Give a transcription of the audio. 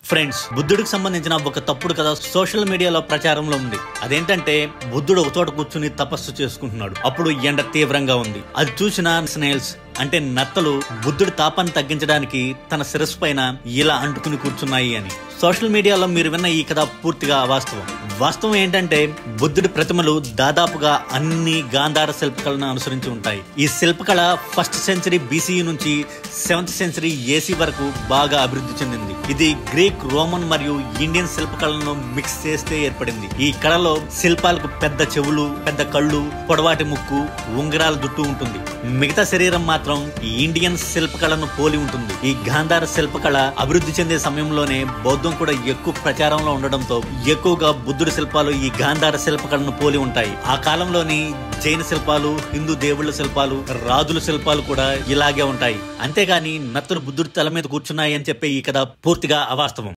Friends, బుద్ధుడికి సంబంధించిన ఒక తప్పుడు కథ సోషల్ మీడియాలో ప్రచారంలో ఉంది. అదేంటంటే బుద్ధుడు ఒక చోట కూర్చుని తపస్సు చేసుకుంటున్నాడు. అప్పుడు ఎండ తీవ్రంగా ఉంది. అది చూసిన స్నేల్స్ అంటే నత్తలు బుద్ధుడి తాపాన్ని తగ్గించడానికి తన శిరస్సు పైన ఇలా అంటుకుని కూర్చున్నాయి అని. సోషల్ మీడియాలో మీరు విన్న ఈ కథ పూర్తిగా అవాస్తవం. వాస్తవం ఏంటంటే బుద్ధుడి ప్రతిమలు దాదాపుగా అన్ని గాంధార శిల్పకళను అనుసరించి ఉంటాయి. ఈ శిల్పకళ 1st సెంచరీ BCE నుంచి 7th సెంచరీ AC వరకు బాగా అభివృద్ధి చెందింది. ఇది గ్రీక్, రోమన్ మరియు ఇండియన్ శిల్పకళను మిక్స్ చేస్తే ఏర్పడింది. ఈ కళలో శిల్పాలకు పెద్ద చెవులు, పెద్ద కళ్ళు, పొడవాటి ముక్కు, ఉంగరాల జుట్టు ఉంటుంది. మిగతా శరీరం మాత్రం ఇండియన్ శిల్పకళను పోలి ఉంటుంది. ఈ గాంధార శిల్పకళ అభివృద్ధి చెందే సమయంలోనే బౌద్ధం కూడా ఎక్కువ ప్రచారంలో ఉండడంతో ఎక్కువగా బుద్ధుడి శిల్పాలు ఈ గాంధార శిల్పకళను పోలి ఉంటాయి. ఆ కాలంలోని జైన శిల్పాలు, హిందూ దేవుళ్ళ శిల్పాలు, రాజుల శిల్పాలు కూడా ఇలాగే ఉంటాయి. అంతేగాని నత్తలు బుద్ధుడి తల మీద కూర్చున్నాయి అని చెప్పే ఈ కథ పూర్తిగా అవాస్తవం.